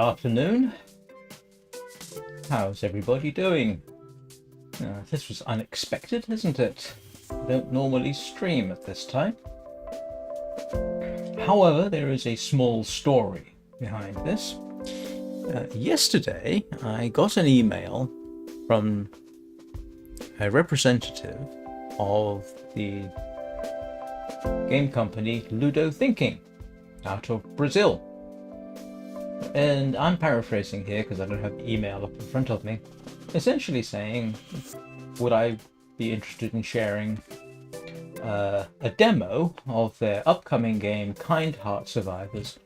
afternoon. How's everybody doing? This was unexpected, isn't it? I don't normally stream at this time. However, there is a small story behind this. Yesterday, I got an email from a representative of the game company Ludo Thinking out of Brazil. And I'm paraphrasing here because I don't have the email up in front of me. Essentially saying, would I be interested in sharing a demo of their upcoming game, Kind Heart Survivors,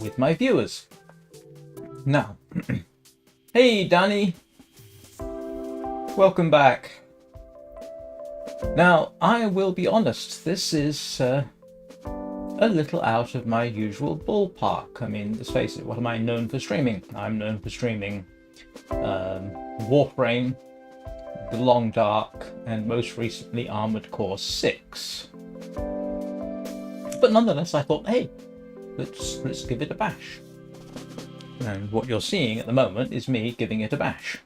with my viewers. Now, hey Danny, welcome back. Now, I will be honest, this is a little out of my usual ballpark. I mean, let's face it, what am I known for streaming? I'm known for streaming Warframe, The Long Dark, and most recently Armored Core 6. But nonetheless, I thought, hey, let's give it a bash. And what you're seeing at the moment is me giving it a bash.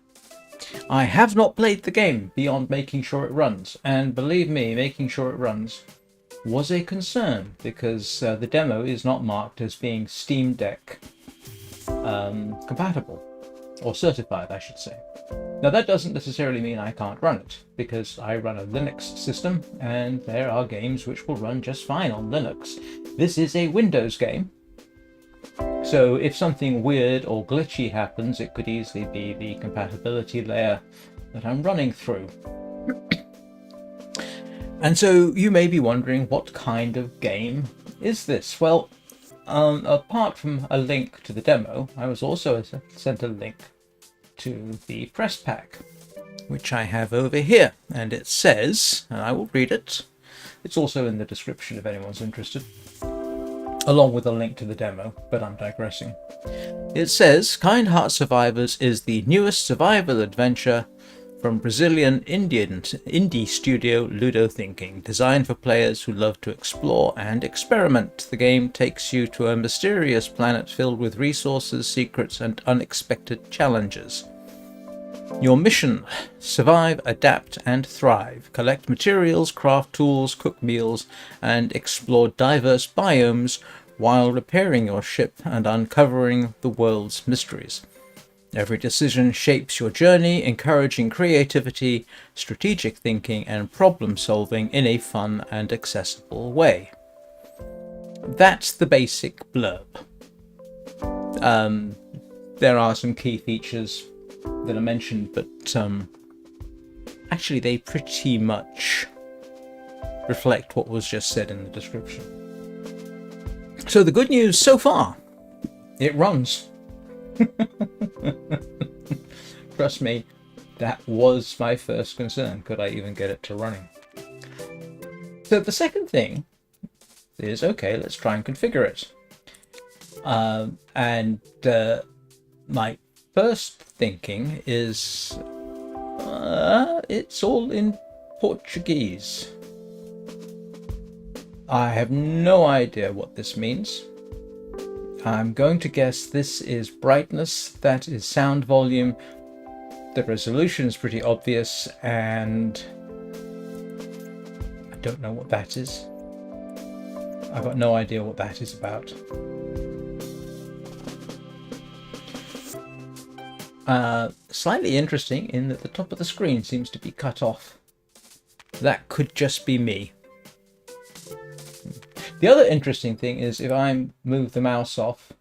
I have not played the game beyond making sure it runs, and believe me, making sure it runs was a concern because the demo is not marked as being Steam Deck compatible, or certified, I should say. Now that doesn't necessarily mean I can't run it, because I run a Linux system and there are games which will run just fine on Linux. This is a Windows game, so if something weird or glitchy happens, it could easily be the compatibility layer that I'm running through. And so you may be wondering, what kind of game is this? Well, apart from a link to the demo, I was also sent a link to the press pack, which I have over here. And it says, and I will read it, it's also in the description if anyone's interested, along with a link to the demo, but I'm digressing. It says, Kind Heart Survivors is the newest survival adventure from Brazilian indie studio Ludo Thinking, designed for players who love to explore and experiment. The game takes you to a mysterious planet filled with resources, secrets, and unexpected challenges. Your mission: survive, adapt, and thrive. Collect materials, craft tools, cook meals, and explore diverse biomes while repairing your ship and uncovering the world's mysteries. Every decision shapes your journey, encouraging creativity, strategic thinking, and problem solving in a fun and accessible way. That's the basic blurb. There are some key features that are mentioned, but actually they pretty much reflect what was just said in the description. So the good news so far, it runs. Trust me, that was my first concern. Could I even get it to running? So the second thing is, okay, let's try and configure it. My first thinking is it's all in Portuguese. I have no idea what this means. I'm going to guess this is brightness, that is sound volume, the resolution is pretty obvious, and I don't know what that is. I've got no idea what that is about. Slightly interesting in that the top of the screen seems to be cut off. That could just be me. The other interesting thing is if I move the mouse off,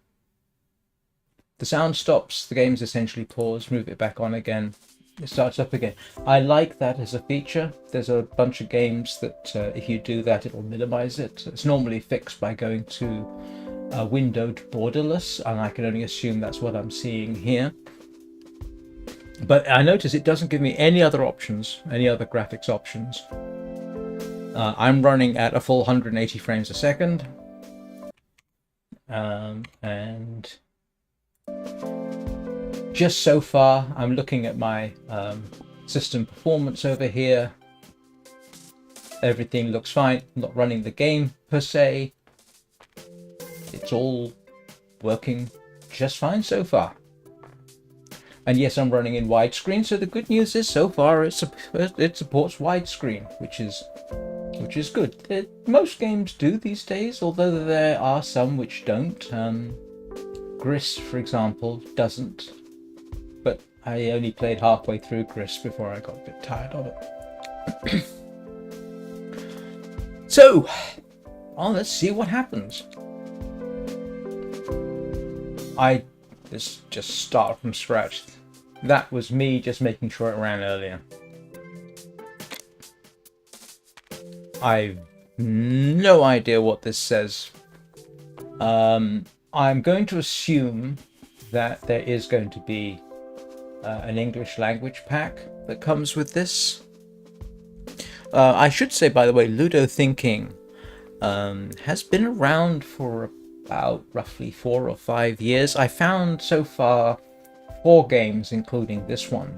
the sound stops, the game's essentially paused, move it back on again, it starts up again. I like that as a feature. There's a bunch of games that if you do that, it'll minimize it. It's normally fixed by going to windowed borderless, and I can only assume that's what I'm seeing here. But I notice it doesn't give me any other options, any other graphics options. I'm running at a full 180 frames a second, and just so far I'm looking at my system performance over here. Everything looks fine. I'm not running the game per se. It's all working just fine so far. And yes, I'm running in widescreen, so the good news is so far it supports widescreen, which is good. Most games do these days, although there are some which don't. Gris, for example, doesn't. But I only played halfway through Gris before I got a bit tired of it. So, well, let's see what happens. Let's just start from scratch. That was me just making sure it ran earlier. I've no idea what this says. I'm going to assume that there is going to be an English language pack that comes with this. I should say, by the way, Ludo Thinking has been around for about roughly 4 or 5 years. I found so far 4 games, including this one,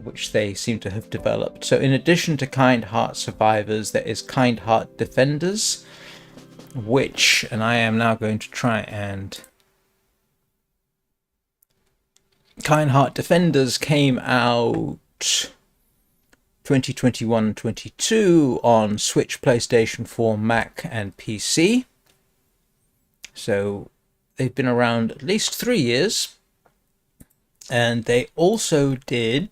which they seem to have developed. So in addition to Kind Heart Survivors, there is Kind Heart Defenders, which, and I am now going to try and... Kind Heart Defenders came out 2021-22 on Switch, PlayStation 4, Mac and PC. So they've been around at least 3 years. And they also did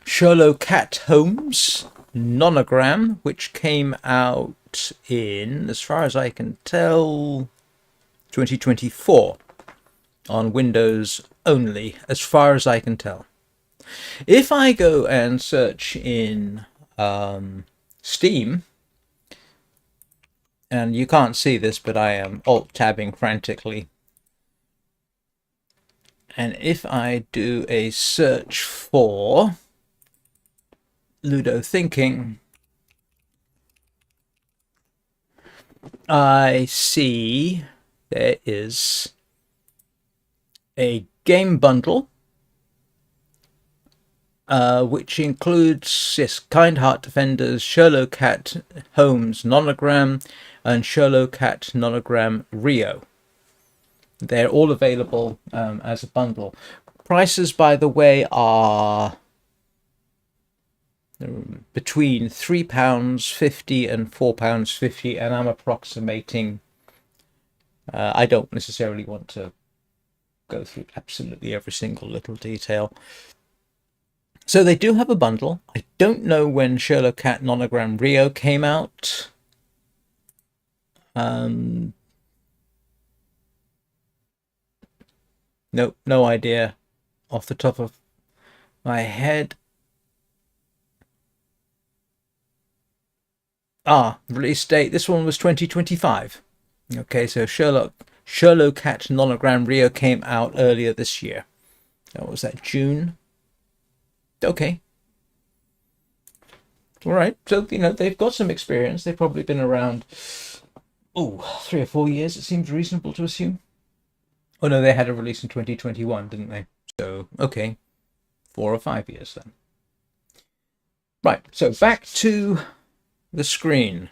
Sherlock Cat Holmes Nonogram, which came out in, as far as I can tell, 2024 on Windows only, as far as I can tell. If I go and search in Steam, and you can't see this, but I am alt-tabbing frantically. And if I do a search for Ludo Thinking, I see there is a game bundle, which includes Kind Heart Defenders, Sherlock Cat Holmes Nonogram, and Sherlock Cat Nonogram Rio. They're all available as a bundle. Prices, by the way, are between £3.50 and £4.50, and I'm approximating. I don't necessarily want to go through absolutely every single little detail. So they do have a bundle. I don't know when Sherlock Cat Nonogram Rio came out. Nope, no idea off the top of my head. Release date. This one was 2025. Okay, so Sherlock Cat Nonogram Rio came out earlier this year. Was that June? Okay. All right. So, they've got some experience. They've probably been around, 3 or 4 years, it seems reasonable to assume. Oh, no, they had a release in 2021, didn't they? So, okay. 4 or 5 years then. Right. So, back to the screen.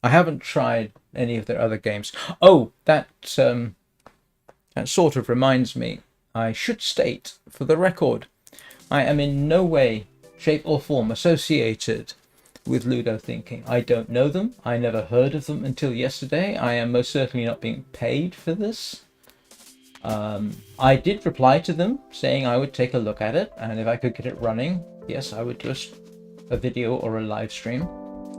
I haven't tried any of their other games. Oh, that sort of reminds me. I should state, for the record, I am in no way, shape or form associated with Ludo Thinking. I don't know them. I never heard of them until yesterday. I am most certainly not being paid for this. I did reply to them saying I would take a look at it, and if I could get it running, yes, I would do a video or a live stream.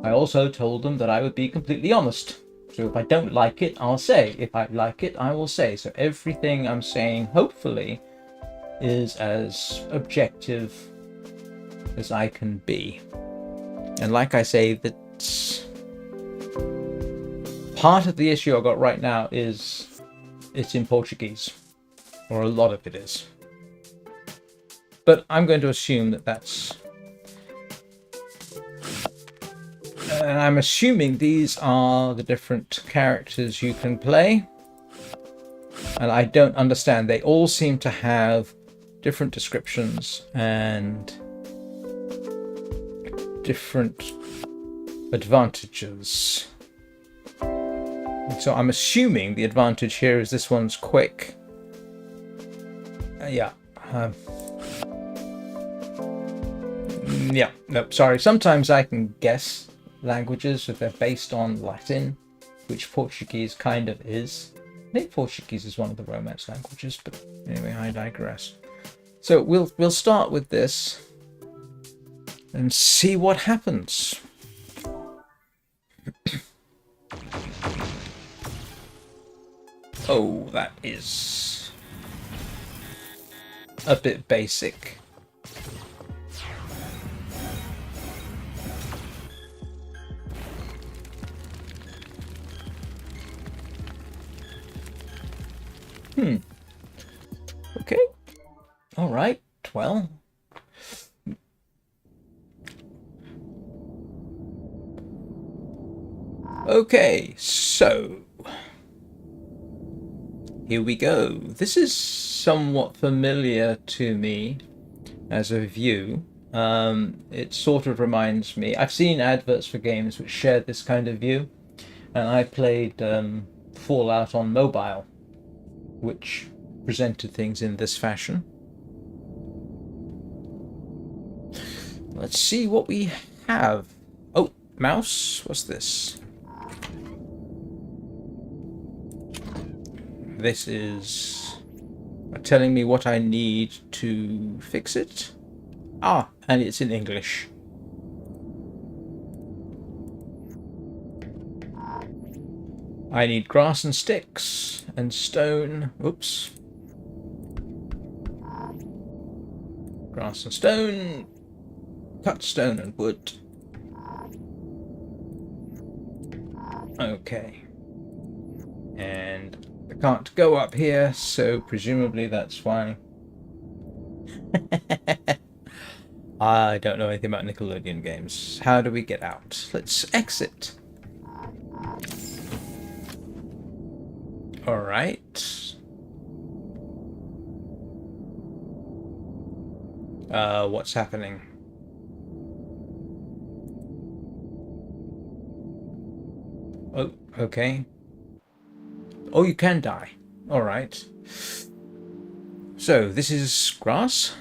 I also told them that I would be completely honest. So if I don't like it, I'll say. If I like it, I will say. So everything I'm saying, hopefully, is as objective as I can be. And like I say, that's part of the issue I got right now is it's in Portuguese, or a lot of it is. But I'm going to assume that that's... And I'm assuming these are the different characters you can play. And I don't understand. They all seem to have different descriptions and different advantages. So I'm assuming the advantage here is this one's quick. Yeah. Yeah, no, sorry. Sometimes I can guess languages if they're based on Latin, which Portuguese kind of is. I think Portuguese is one of the Romance languages, but anyway, I digress. So we'll start with this and see what happens. Oh, that is a bit basic. Okay. All right. Well. Okay, so here we go. This is somewhat familiar to me as a view. It sort of reminds me. I've seen adverts for games which share this kind of view, and I played Fallout on mobile, which presented things in this fashion. Let's see what we have. Oh, mouse. What's this? This is telling me what I need to fix it. Ah, and it's in English. I need grass and sticks and stone. Oops. Grass and stone. Cut stone and wood. Okay. And I can't go up here, so presumably that's why. I don't know anything about Nickelodeon games. How do we get out? Let's exit. All right. What's happening? Oh, okay. Oh, you can die. All right. So this is grass.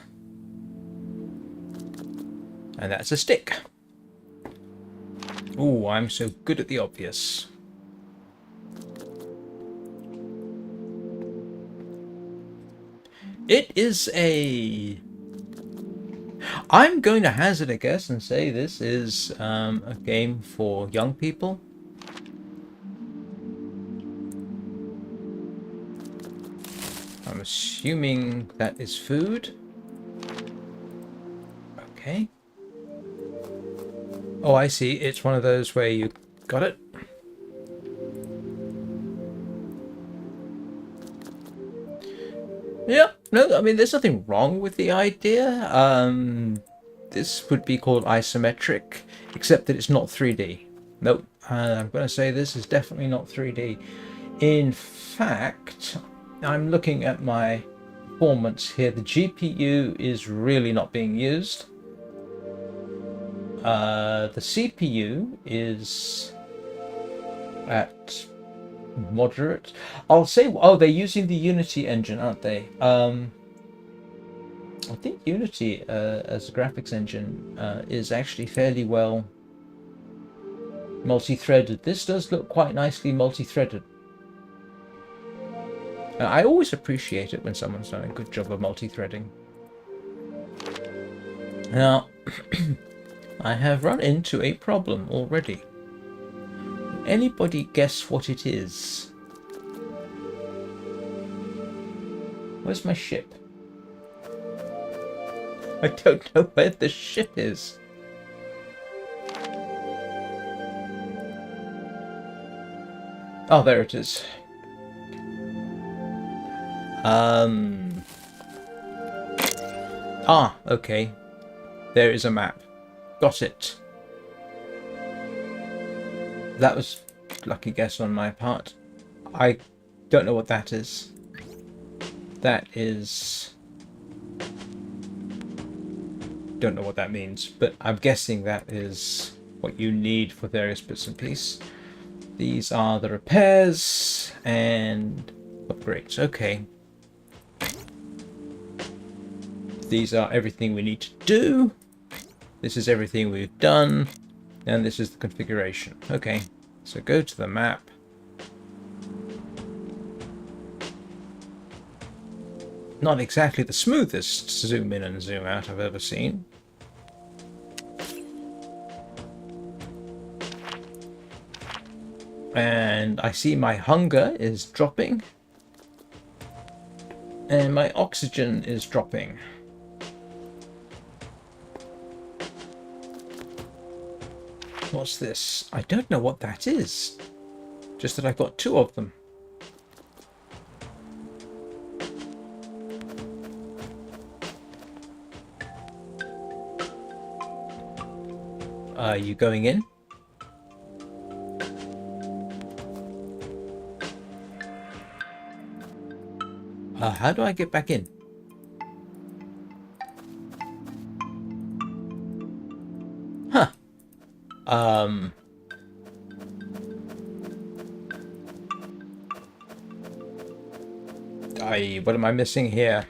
And that's a stick. Oh, I'm so good at the obvious. It is a... I'm going to hazard a guess and say this is a game for young people. I'm assuming that is food. Okay. Oh, I see. It's one of those where you got it. Yeah, no, I mean, there's nothing wrong with the idea. This would be called isometric, except that it's not 3D. Nope, I'm going to say this is definitely not 3D. In fact, I'm looking at my performance here. The GPU is really not being used. The CPU is at moderate. I'll say, oh, they're using the Unity engine, aren't they? I think Unity as a graphics engine is actually fairly well multi-threaded. This does look quite nicely multi-threaded. I always appreciate it when someone's done a good job of multi-threading. Now, I have run into a problem already. Anybody guess what it is? Where's my ship? I don't know where the ship is. Oh, there it is. Ah, okay. There is a map. Got it. That was a lucky guess on my part. I don't know what that is. That is... Don't know what that means, but I'm guessing that is what you need for various bits and pieces. These are the repairs and upgrades. Okay. These are everything we need to do. This is everything we've done. And this is the configuration. Okay. So go to the map. Not exactly the smoothest zoom in and zoom out I've ever seen. And I see my hunger is dropping. And my oxygen is dropping. What's this? I don't know what that is. Just that I've got 2 of them. Are you going in? How do I get back in? Huh. What am I missing here?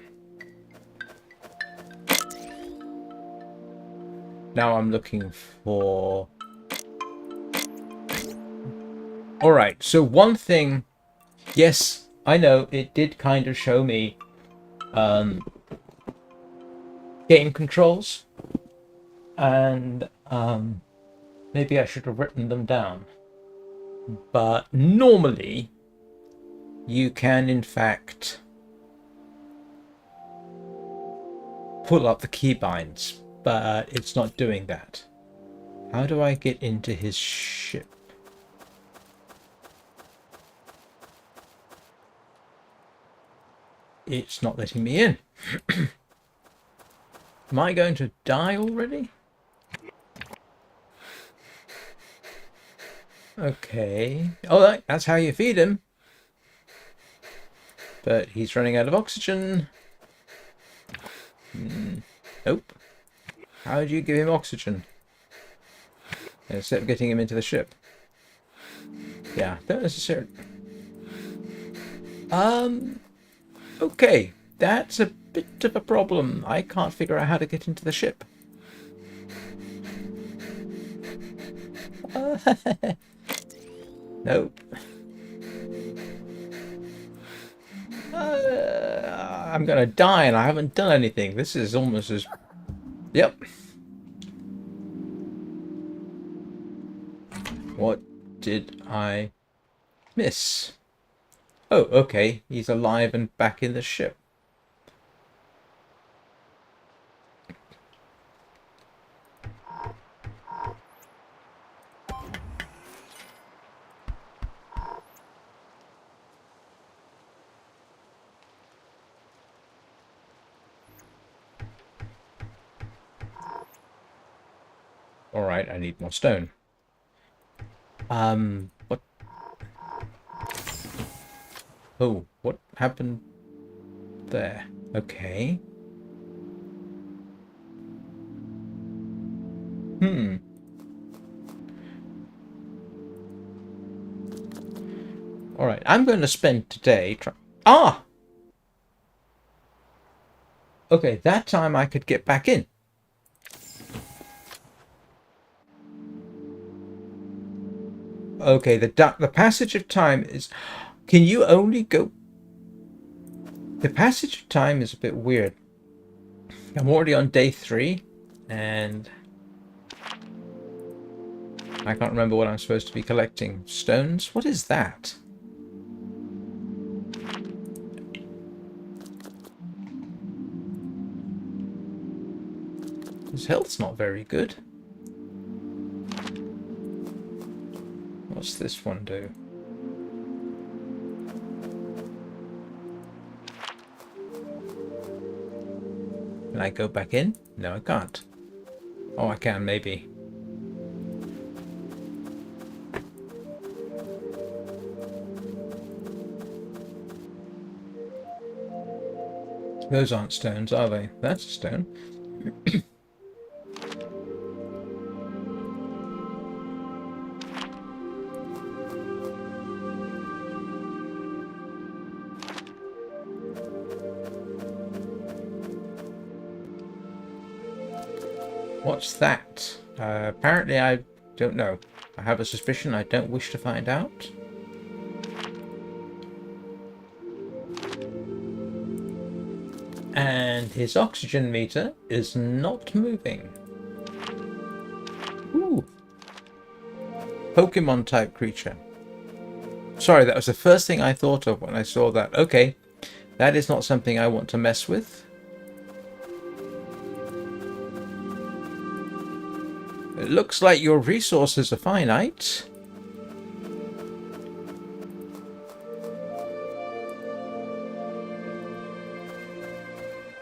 Now I'm looking for... Alright, so one thing... Yes, I know, it did kind of show me game controls. And maybe I should have written them down. But normally, you can in fact pull up the keybinds, but it's not doing that. How do I get into his ship? It's not letting me in. Am I going to die already? Okay. Oh, that's how you feed him. But he's running out of oxygen. Nope. How do you give him oxygen? Instead of getting him into the ship. Yeah, don't necessarily. Okay. That's a bit of a problem. I can't figure out how to get into the ship. Nope. I'm gonna die and I haven't done anything. This is almost as... Yep. What did I miss? Oh, okay. He's alive and back in the ship. Alright, I need more stone. What? Oh, what happened there? Okay. Alright, I'm going to spend today Ah! Okay, that time I could get back in. Okay, the passage of time is... Can you only go... The passage of time is a bit weird. I'm already on day 3, and... I can't remember what I'm supposed to be collecting. Stones? What is that? His health's not very good. What's this one do? Can I go back in? No, I can't. Oh, I can, maybe. Those aren't stones, are they? That's a stone. What's that? Apparently I don't know. I have a suspicion. I don't wish to find out. And his oxygen meter is not moving. Ooh. Pokemon type creature. Sorry, that was the first thing I thought of when I saw that. Okay, that is not something I want to mess with. It looks like your resources are finite.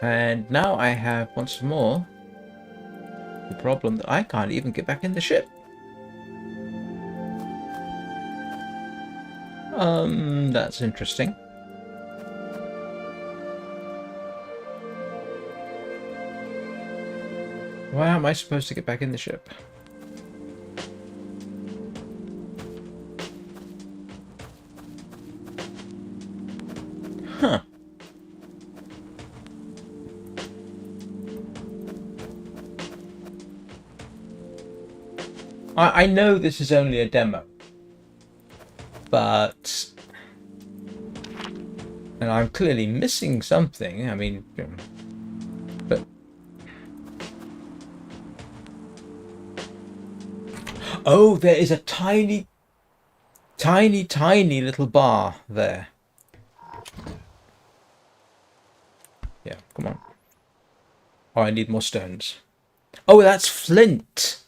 And now I have once more the problem that I can't even get back in the ship. That's interesting. Why am I supposed to get back in the ship? Huh. I know this is only a demo, but... And I'm clearly missing something. I mean... But... Oh, there is a tiny little bar there. Yeah, come on. Oh, I need more stones. Oh, that's flint.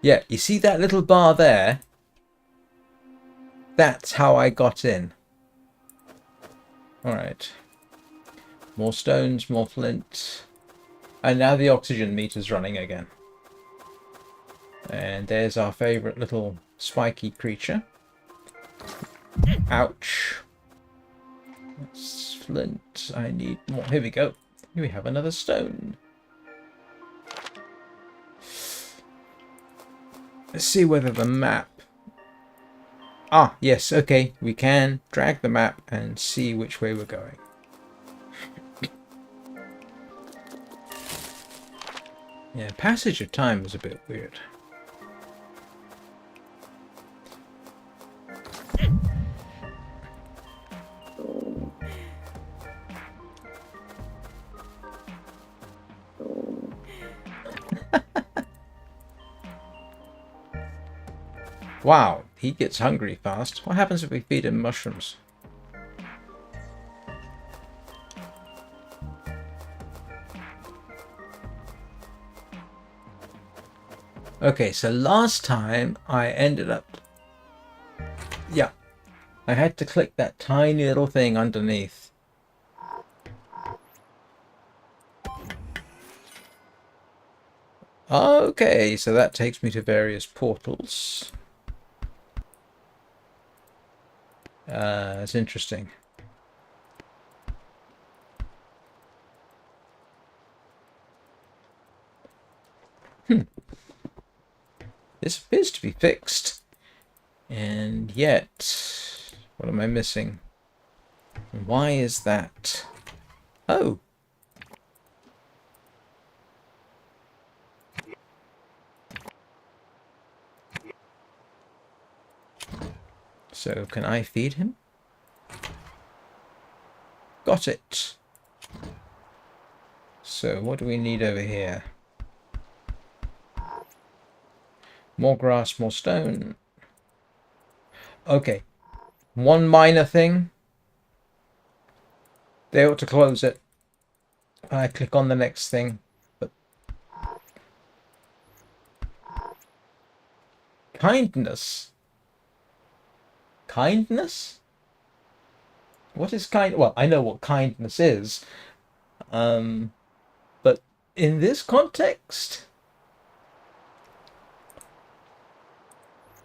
Yeah, you see that little bar there? That's how I got in. Alright. More stones, more flint. And now the oxygen meter's running again. And there's our favourite little spiky creature. Ouch. That's flint. I need more. Here we go. Here we have another stone. Let's see whether the map... Ah, yes, okay. We can drag the map and see which way we're going. Yeah, passage of time is a bit weird. Wow, he gets hungry fast. What happens if we feed him mushrooms? Okay, so last time I ended up... Yeah, I had to click that tiny little thing underneath. Okay, so that takes me to various portals. It's interesting. This appears to be fixed. And yet... What am I missing? Why is that? Oh! So, can I feed him? Got it! So, what do we need over here? More grass, more stone. Okay. One minor thing. They ought to close it. I click on the next thing. But kindness. Kindness? What is kind? Well, I know what kindness is. But in this context,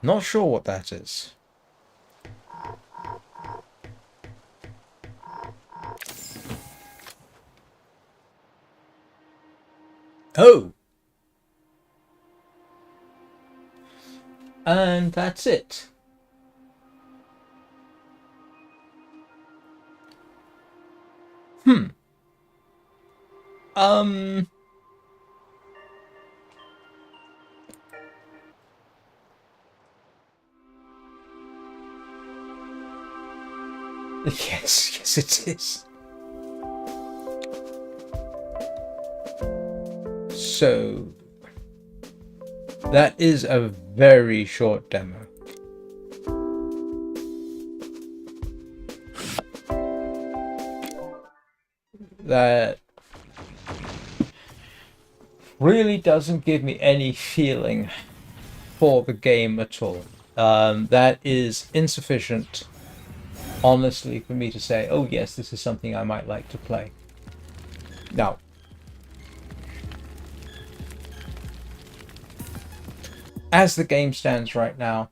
not sure what that is. Oh! And that's it. Hmm. Um. Yes, yes, it is. So that is a very short demo. That really doesn't give me any feeling for the game at all. That is insufficient, honestly, for me to say, oh yes, this is something I might like to play. Now, as the game stands right now,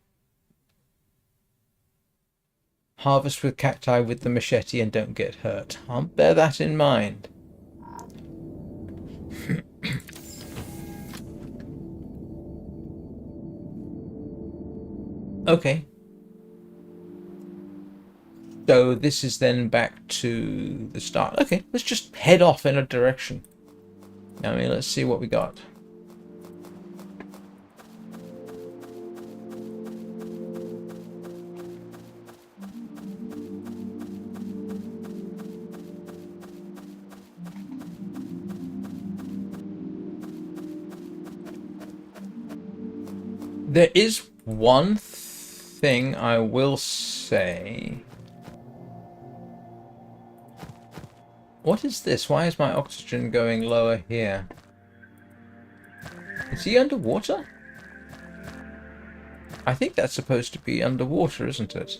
harvest with cacti with the machete and don't get hurt. I'll bear that in mind. Okay. So this is then back to the start. Okay, let's just head off in a direction. I mean, let's see what we got. There is one thing I will say. What is this? Why is my oxygen going lower here? Is he underwater? I think that's supposed to be underwater, isn't it?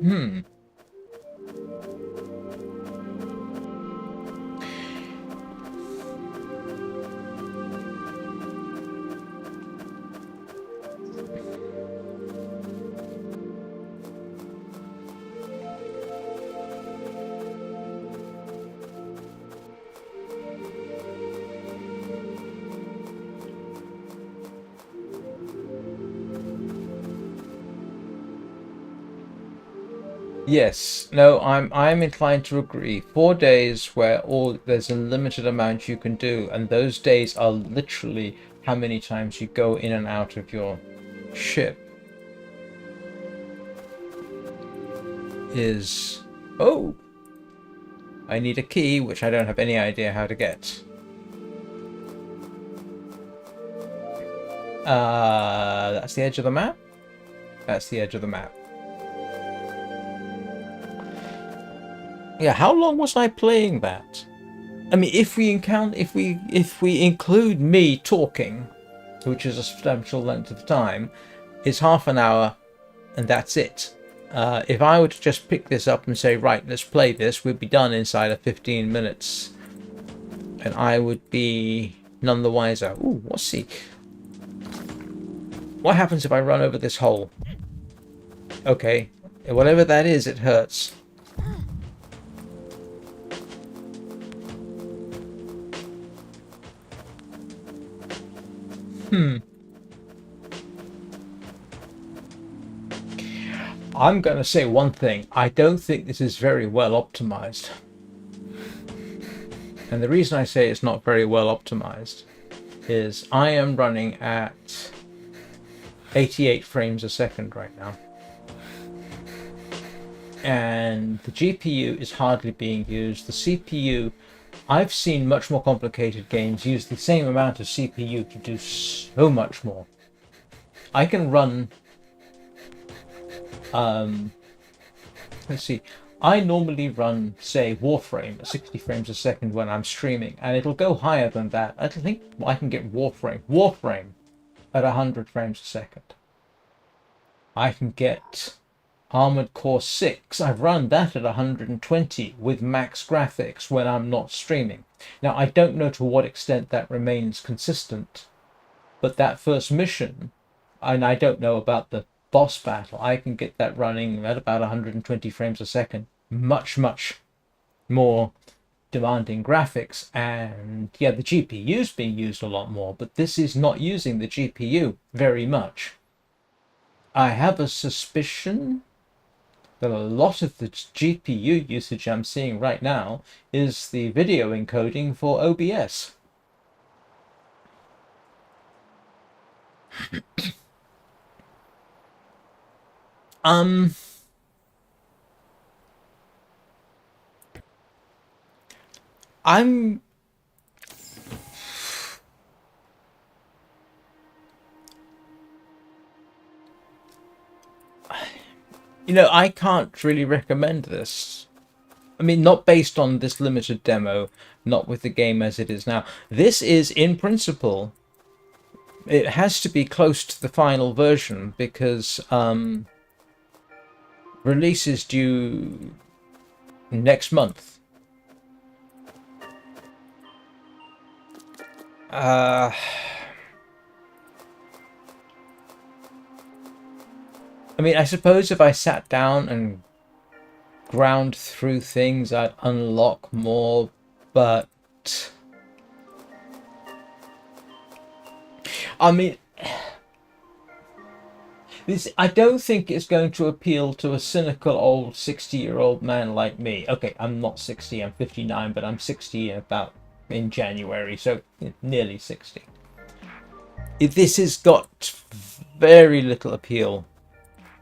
Hmm. Yes. No, I'm inclined to agree. 4 days where all there's a limited amount you can do, and those days are literally how many times you go in and out of your ship. Is oh, I need a key, which I don't have any idea how to get. That's the edge of the map. That's the edge of the map. Yeah, how long was I playing that? I mean, if we include me talking, which is a substantial length of time, it's half an hour, and that's it. If I were to just pick this up and say, right, let's play this, we'd be done inside of 15 minutes, and I would be none the wiser. Ooh, what's see? What happens if I run over this hole? Okay, whatever that is, it hurts. I'm going to say one thing. I don't think this is very well optimized. And the reason I say it's not very well optimized is I am running at 88 frames a second right now. And the GPU is hardly being used. The CPU, I've seen much more complicated games use the same amount of CPU to do so much more. I can run let's see, I normally run, say, Warframe at 60 frames a second when I'm streaming, and it'll go higher than that. I think I can get Warframe at 100 frames a second. I can get Armored Core 6. I've run that at 120 with max graphics when I'm not streaming. Now, I don't know to what extent that remains consistent, but that first mission, and I don't know about the boss battle, I can get that running at about 120 frames a second. Much, much more demanding graphics. And yeah, the GPU is being used a lot more, but this is not using the GPU very much. I have a suspicion that a lot of the GPU usage I'm seeing right now is the video encoding for OBS. Um, I'm I can't really recommend this. I mean, not based on this limited demo, not with the game as it is now. This is, in principle, it has to be close to the final version because release is due next month. Uh, I mean, I suppose if I sat down and ground through things, I'd unlock more, but I mean, I don't think it's going to appeal to a cynical old 60-year-old man like me. Okay, I'm not 60, I'm 59, but I'm 60 in January, so nearly 60. This has got very little appeal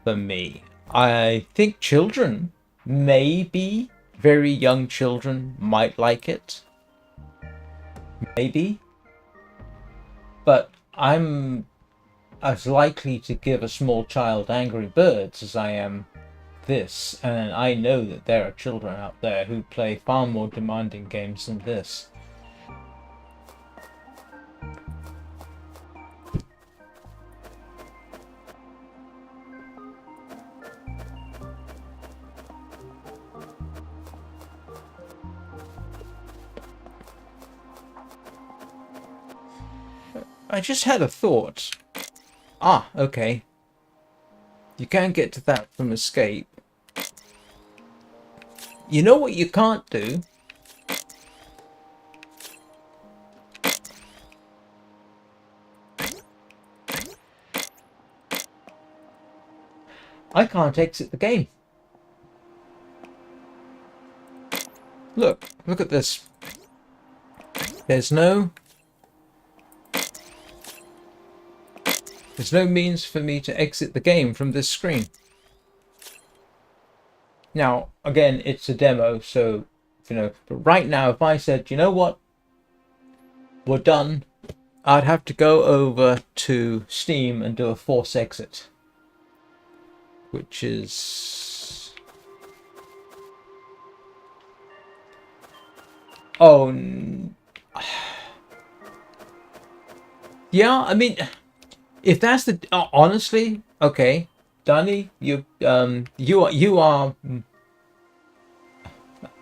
for me. I think children, maybe very young children, might like it. Maybe. But I'm as likely to give a small child Angry Birds as I am this, and I know that there are children out there who play far more demanding games than this. I just had a thought. Ah, okay. You can get to that from escape. You know what you can't do? I can't exit the game. Look at this. There's no means for me to exit the game from this screen. Now, again, it's a demo, so, but right now, if I said, you know what, we're done, I'd have to go over to Steam and do a force exit, which is... Oh, yeah, I mean, if that's the... honestly, okay, Danny, you are...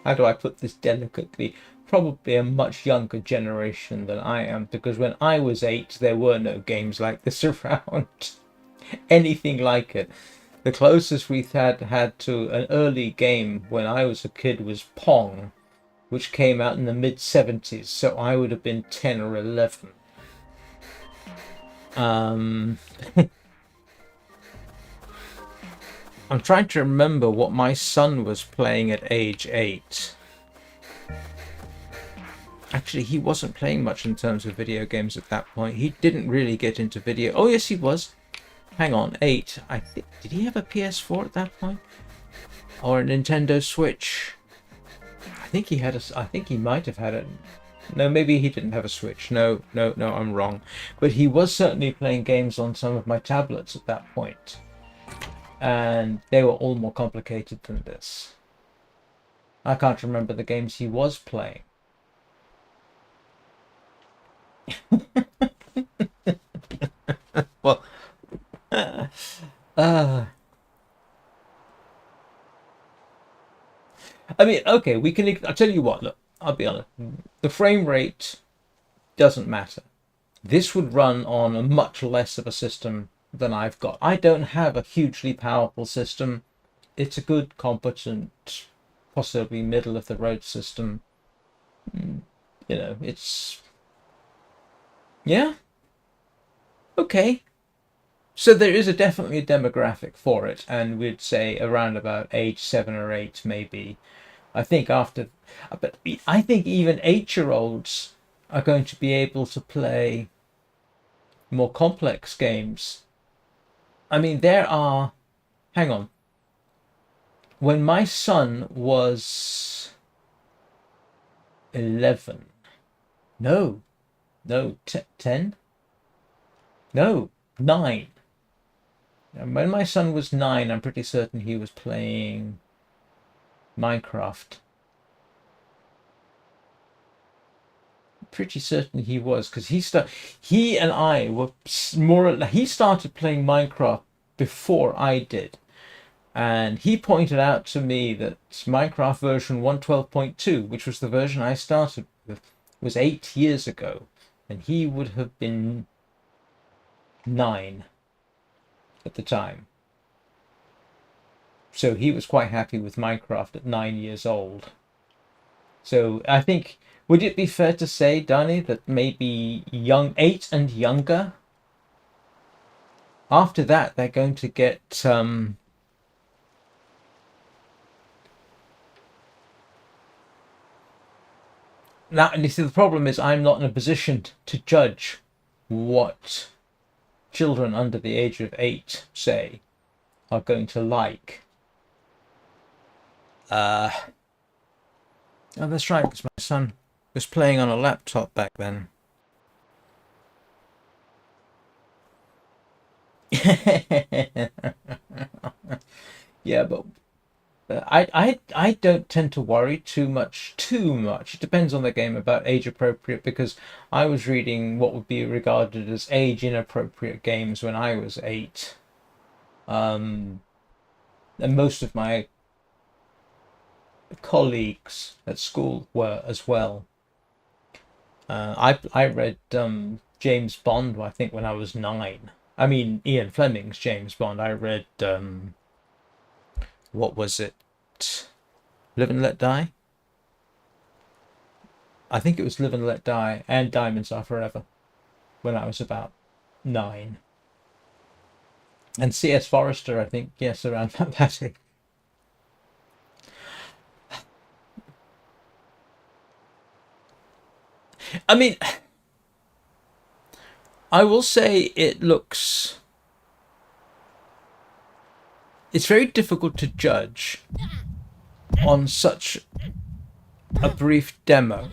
How do I put this delicately? Probably a much younger generation than I am, because when I was 8, there were no games like this around. Anything like it. The closest we've had to an early game when I was a kid was Pong, which came out in the mid-70s, so I would have been 10 or 11. I'm trying to remember what my son was playing at age 8. Actually, he wasn't playing much in terms of video games at that point. He didn't really get into video. Oh, yes, he was. Hang on, 8. I think, did he have a PS4 at that point? Or a Nintendo Switch? I think he had a... I think he might have had a... No, maybe he didn't have a Switch. No, I'm wrong. But he was certainly playing games on some of my tablets at that point. And they were all more complicated than this. I can't remember the games he was playing. Well, I mean, okay, we can... I'll tell you what, look, I'll be honest. The frame rate doesn't matter. This would run on a much less of a system than I've got. I don't have a hugely powerful system. It's a good, competent, possibly middle-of-the-road system. It's... Yeah? Okay. So there is definitely a demographic for it, and we'd say around about age 7 or 8, maybe. I think after, but I think even 8-year-olds are going to be able to play more complex games. I mean, there are. Hang on. When my son was 11, no, no, 10, no, 9. And when my son was 9, I'm pretty certain he was playing Minecraft. Pretty certain he was, because he and I were more. He started playing Minecraft before I did, and he pointed out to me that Minecraft version 112.2, which was the version I started with, was 8 years ago, and he would have been 9 at the time. So he was quite happy with Minecraft at 9 years old. So I think, would it be fair to say, Danny, that maybe 8 and younger, after that, they're going to get now, and you see, the problem is I'm not in a position to judge what children under the age of 8, say, are going to like. Oh, that's right, because my son was playing on a laptop back then. Yeah, but I don't tend to worry too much. It depends on the game about age appropriate, because I was reading what would be regarded as age inappropriate games when I was 8. And most of my colleagues at school were as well. I read James Bond, I think, when I was 9. I mean, Ian Fleming's James Bond. I read what was it? Live and Let Die. I think it was Live and Let Die and Diamonds Are Forever when I was about 9. And C.S. Forrester, I think, yes, around that age. I mean, I will say it's very difficult to judge on such a brief demo.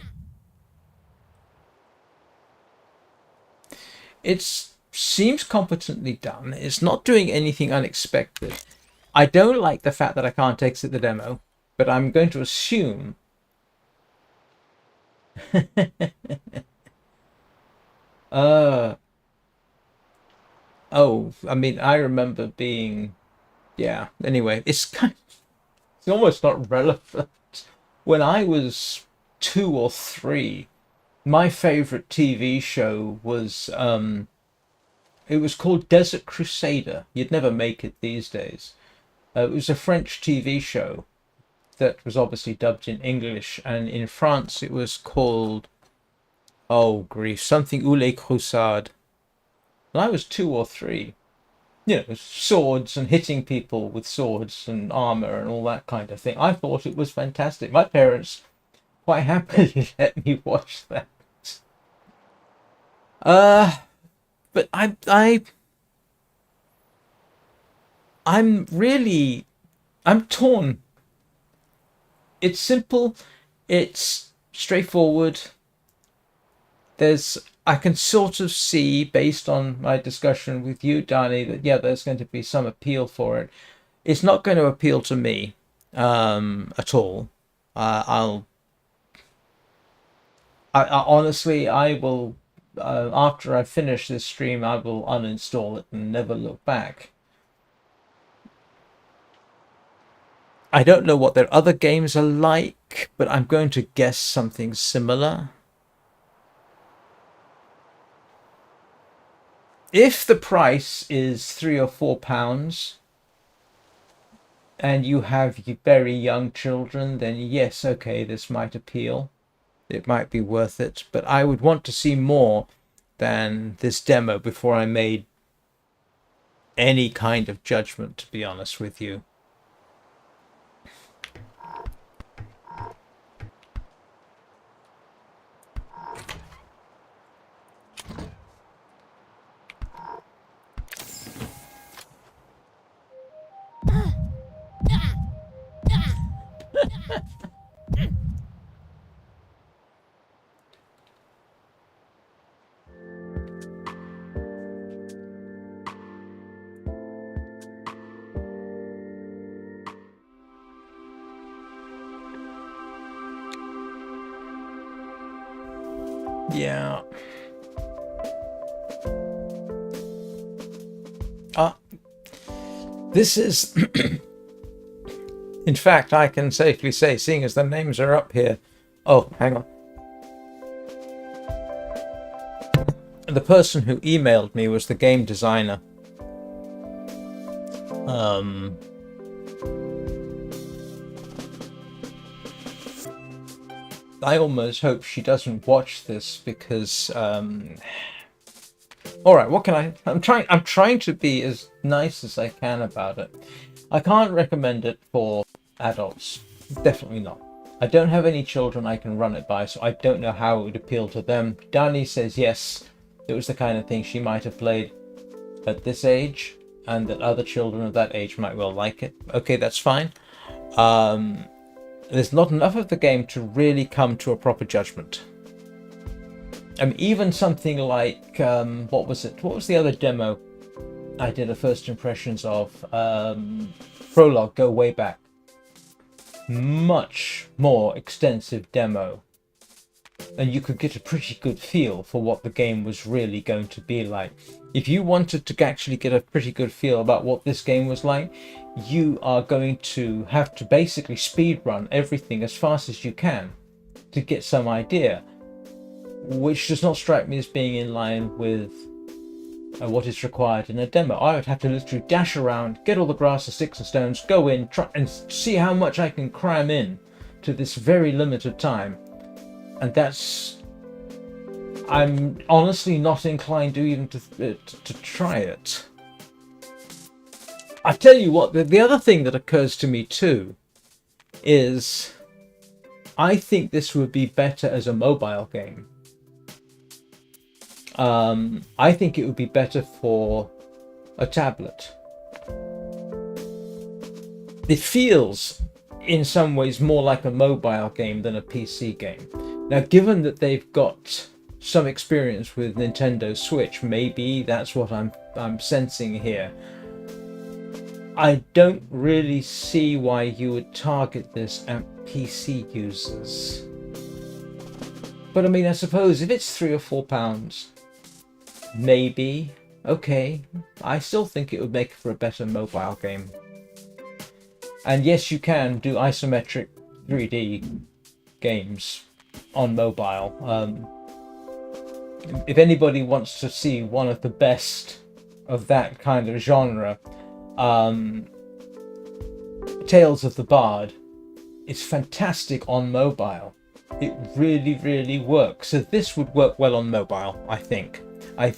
It seems competently done. It's not doing anything unexpected. I don't like the fact that I can't exit the demo, but I'm going to assume. uh oh, I mean, I remember being, yeah. Anyway, it's almost not relevant. When I was 2 or 3, my favorite TV show was it was called Desert Crusader. You'd never make it these days. It was a French TV show that was obviously dubbed in English, and in France it was called, oh grief, something Ou les Crusades. And I was 2 or 3. Swords and hitting people with swords and armor and all that kind of thing. I thought it was fantastic. My parents quite happily let me watch that. Uh, but I'm really, I'm torn. It's simple, it's straightforward. I can sort of see, based on my discussion with you, Danny, that yeah, there's going to be some appeal for it. It's not going to appeal to me at all. Honestly, I will. After I finish this stream, I will uninstall it and never look back. I don't know what their other games are like, but I'm going to guess something similar. If the price is £3 or £4 and you have very young children, then yes, okay, this might appeal. It might be worth it, but I would want to see more than this demo before I made any kind of judgment, to be honest with you. Yeah. This is, in fact, I can safely say, seeing as the names are up here. Oh, hang on. The person who emailed me was the game designer. I almost hope she doesn't watch this because all right, what can I'm trying to be as nice as I can about it. I can't recommend it for adults. Definitely not. I don't have any children I can run it by, so I don't know how it would appeal to them. Dani says yes, it was the kind of thing she might have played at this age, and that other children of that age might well like it. Okay, that's fine. There's not enough of the game to really come to a proper judgment. Even something like what was it? What was the other demo I did a first impressions of? Prologue, go way back. Much more extensive demo, and you could get a pretty good feel for what the game was really going to be like. If you wanted to actually get a pretty good feel about what this game was like, you are going to have to basically speedrun everything as fast as you can to get some idea, which does not strike me as being in line with what is required in a demo. I would have to literally dash around, get all the grass, the sticks and stones, go in, try and see how much I can cram in to this very limited time. And that's... I'm honestly not inclined to even to try it. I tell you what, the other thing that occurs to me too is I think this would be better as a mobile game. I think it would be better for a tablet. It feels in some ways more like a mobile game than a PC game. Now, given that they've got some experience with Nintendo Switch, maybe that's what I'm sensing here. I don't really see why you would target this at PC users. But I suppose if it's £3 or £4, maybe, okay. I still think it would make for a better mobile game. And yes, you can do isometric 3D games on mobile. If anybody wants to see one of the best of that kind of genre, Tales of the Bard is fantastic on mobile. It really, really works. So this would work well on mobile, I think. I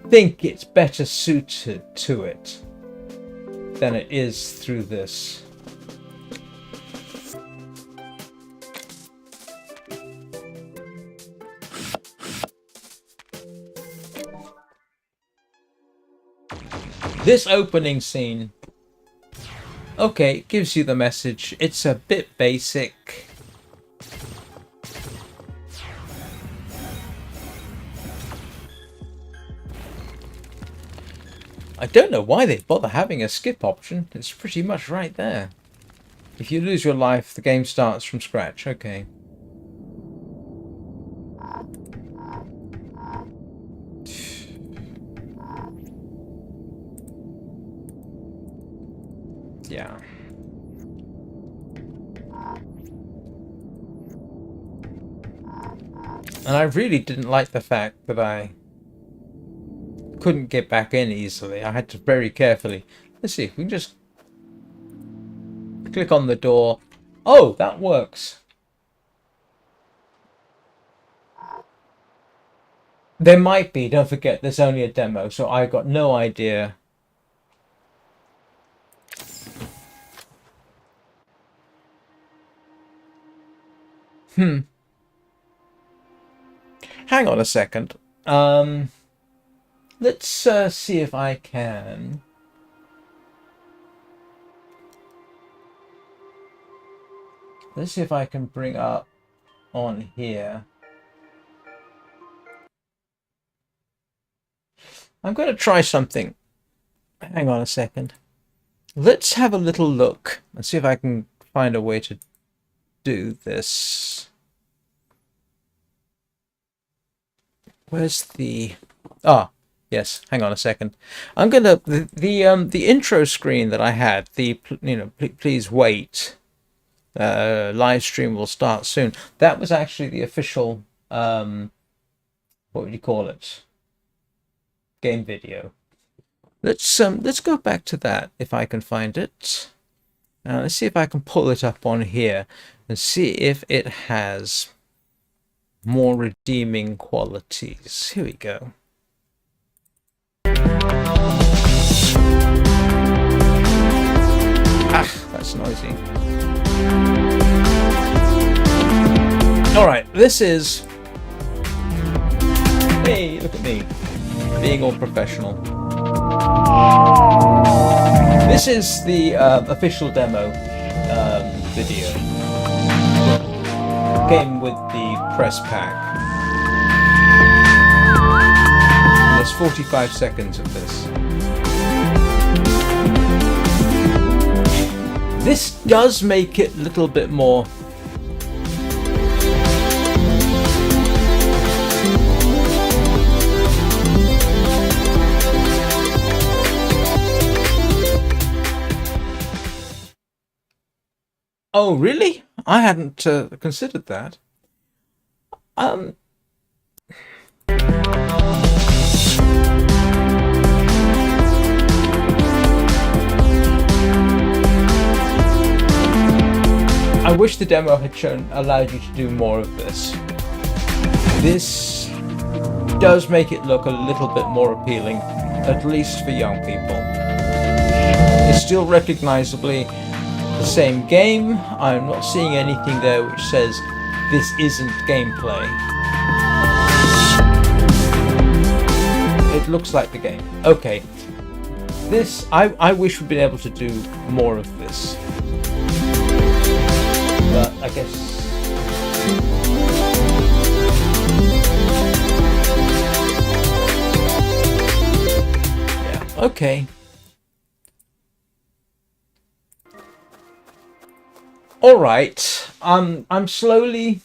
think it's better suited to it than it is through this. This opening scene, okay, it gives you the message. It's a bit basic. I don't know why they bother having a skip option. It's pretty much right there. If you lose your life, the game starts from scratch. Okay. Yeah. And I really didn't like the fact that I couldn't get back in easily. I had to very carefully. Let's see if we can just click on the door. Oh, that works. There might be. Don't forget, there's only a demo, so I got no idea. Hang on a second. Let's see if I can. Let's see if I can bring up on here. I'm going to try something. Hang on a second. Let's have a little look and see if I can find a way to do this. Where's the... Ah, yes. Hang on a second. I'm gonna the intro screen that I had. The please wait. Live stream will start soon. That was actually the official. What would you call it? Game video. Let's go back to that if I can find it. Let's see if I can pull it up on here and see if it has more redeeming qualities. Here we go. Ah, that's noisy. All right, this is... Hey, look at me, being all professional. This is the official demo video. Came with the press pack. And there's 45 seconds of this. This does make it a little bit more... Oh, really? I hadn't considered that. I wish the demo had allowed you to do more of this. This does make it look a little bit more appealing, at least for young people. It's still recognizably the same game. I'm not seeing anything there which says this isn't gameplay. It looks like the game. Okay. This, I wish we'd been able to do more of this. But I guess... Yeah, okay. All right. I'm slowly...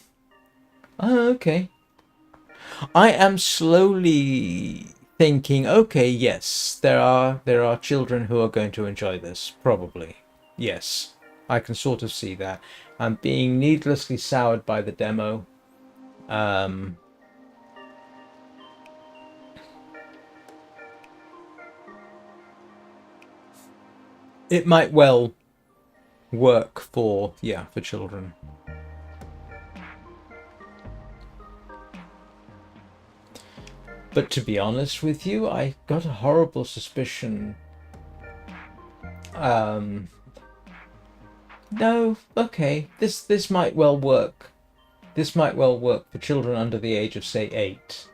okay. I am slowly thinking, okay, yes, there are children who are going to enjoy this, probably. Yes, I can sort of see that. I'm being needlessly soured by the demo. It might well work for children. But to be honest with you, I got a horrible suspicion. No, okay, this might well work. This might well work for children under the age of, say, 8.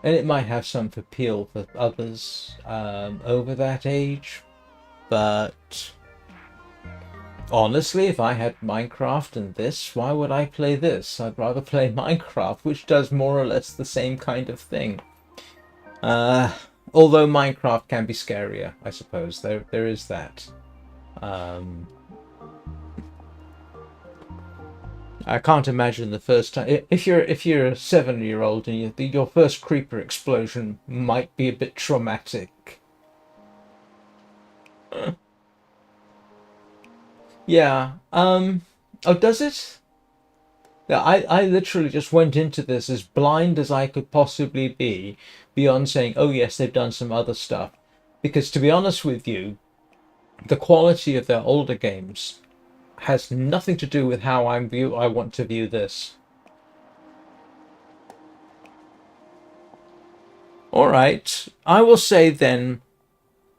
And it might have some appeal for others over that age. But honestly, if I had Minecraft and this, why would I play this? I'd rather play Minecraft, which does more or less the same kind of thing. Although Minecraft can be scarier, I suppose. There is that. I can't imagine the first time. If you're a 7-year-old and your first creeper explosion might be a bit traumatic. Yeah. Oh, does it? Yeah, I literally just went into this as blind as I could possibly be, beyond saying, oh yes, they've done some other stuff. Because to be honest with you, the quality of their older games has nothing to do with how I want to view this. All right. I will say then,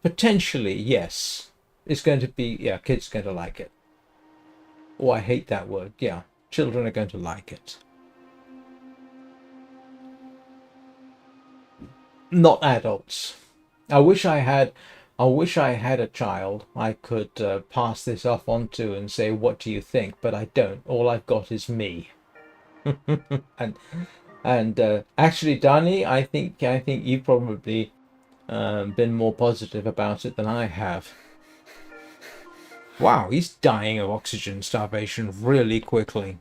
potentially, yes. It's going to be, yeah, kids are going to like it. Oh, I hate that word. Yeah, children are going to like it. Not adults. I wish I had. I wish I had a child I could pass this off onto and say, "What do you think?" But I don't. All I've got is me. and actually, Danny, I think you've probably been more positive about it than I have. Wow, he's dying of oxygen starvation really quickly.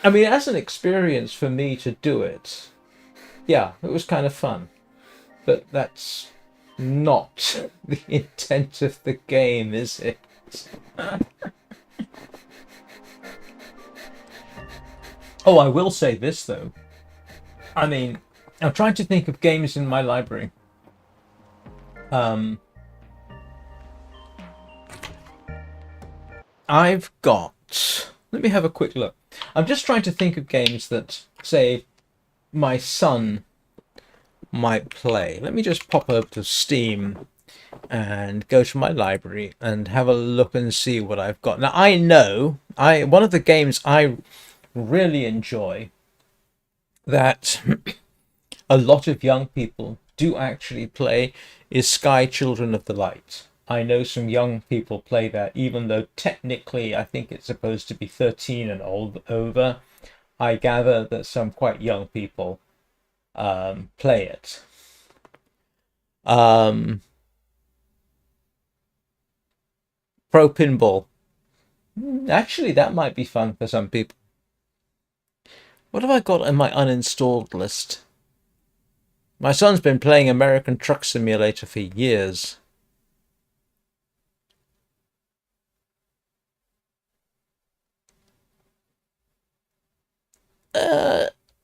I mean, as an experience for me to do it, yeah, it was kind of fun. But that's not the intent of the game, is it? Oh, I will say this though. I mean, I'm trying to think of games in my library. Um, I've got. Let me have a quick look. I'm just trying to think of games that, say, my son might play. Let me just pop over to Steam and go to my library and have a look and see what I've got. Now I know one of the games I really enjoy that a lot of young people do actually play is Sky Children of the Light. I know some young people play that, even though technically I think it's supposed to be 13 and over. I gather that some quite young people play it. Pro Pinball. Actually, that might be fun for some people. What have I got on my uninstalled list? My son's been playing American Truck Simulator for years.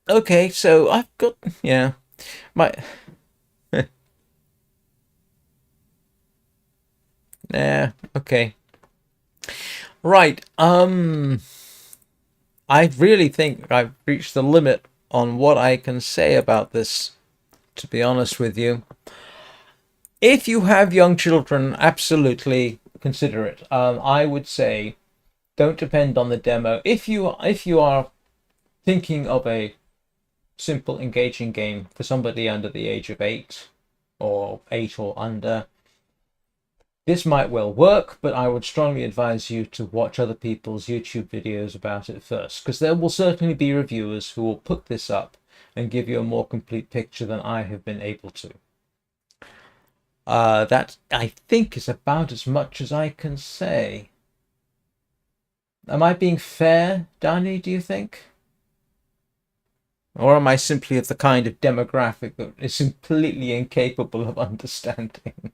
Okay, so I've got, yeah, my, yeah, okay. Right, I really think I've reached the limit on what I can say about this, to be honest with you. If you have young children, absolutely consider it. I would say don't depend on the demo. If you are thinking of a simple, engaging game for somebody under the age of 8 or 8 or under, this might well work, but I would strongly advise you to watch other people's YouTube videos about it first, because there will certainly be reviewers who will put this up and give you a more complete picture than I have been able to. That, I think, is about as much as I can say. Am I being fair, Danny, do you think? Or am I simply of the kind of demographic that is completely incapable of understanding?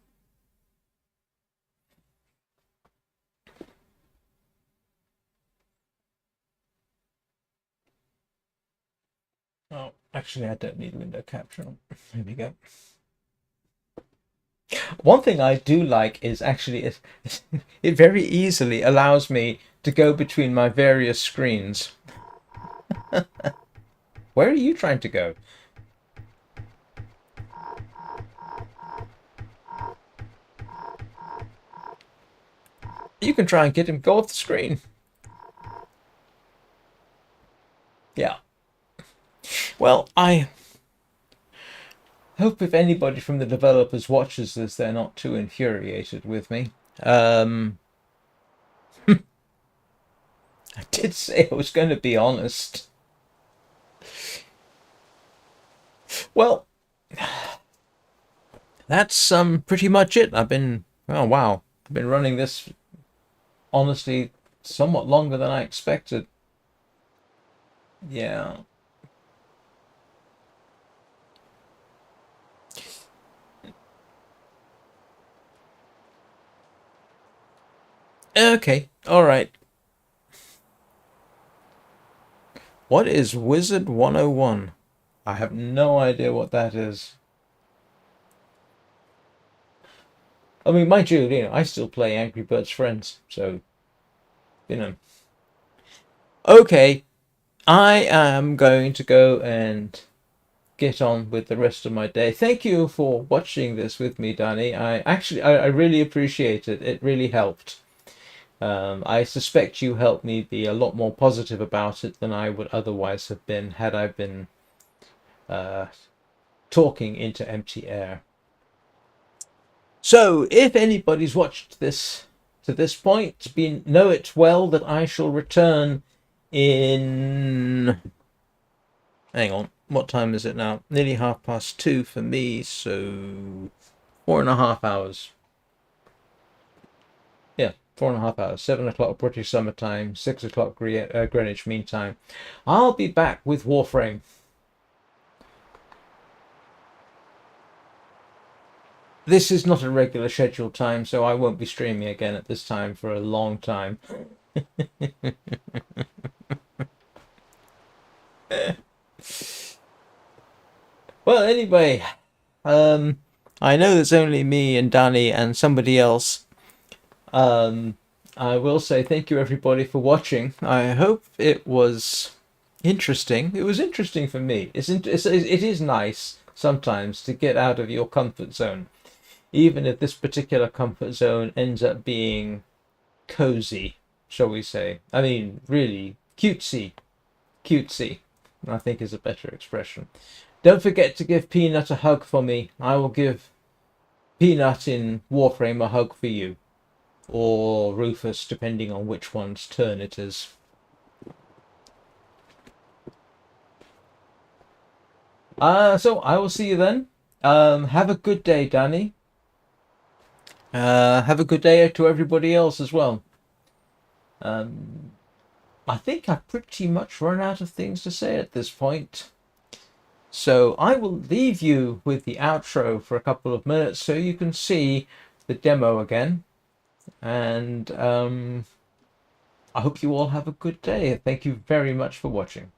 Oh, actually, I don't need window capture. Here we go. One thing I do like is actually it very easily allows me to go between my various screens. Where are you trying to go? You can try and get him go off the screen. Yeah. Well, I hope if anybody from the developers watches this, they're not too infuriated with me. I did say I was going to be honest. Well, that's pretty much it. Oh wow, I've been running this honestly somewhat longer than I expected. Yeah. Okay. All right. What is Wizard 101? I have no idea what that is. I mean, mind you, I still play Angry Birds Friends, so, you know. Okay, I am going to go and get on with the rest of my day. Thank you for watching this with me, Danny. I really appreciate it. It really helped. I suspect you helped me be a lot more positive about it than I would otherwise have been had I been uh, talking into empty air. So, if anybody's watched this to this point, know it well that I shall return in. Hang on, what time is it now? Nearly 2:30 for me, so 4.5 hours. Yeah, 4.5 hours. 7 o'clock British Summer Time, 6 o'clock Greenwich Mean Time. I'll be back with Warframe. This is not a regular scheduled time, so I won't be streaming again at this time for a long time. Well, anyway, I know there's only me and Danny and somebody else. Um, I will say thank you everybody for watching. I hope it was interesting. It was interesting for me. It is nice sometimes to get out of your comfort zone, even if this particular comfort zone ends up being cozy, shall we say. I mean, really cutesy. Cutesy, I think is a better expression. Don't forget to give Peanut a hug for me. I will give Peanut in Warframe a hug for you. Or Rufus, depending on which one's turn it is. So I will see you then. Have a good day, Danny. Have a good day to everybody else as well. I think I've pretty much run out of things to say at this point. So I will leave you with the outro for a couple of minutes so you can see the demo again. And I hope you all have a good day. Thank you very much for watching.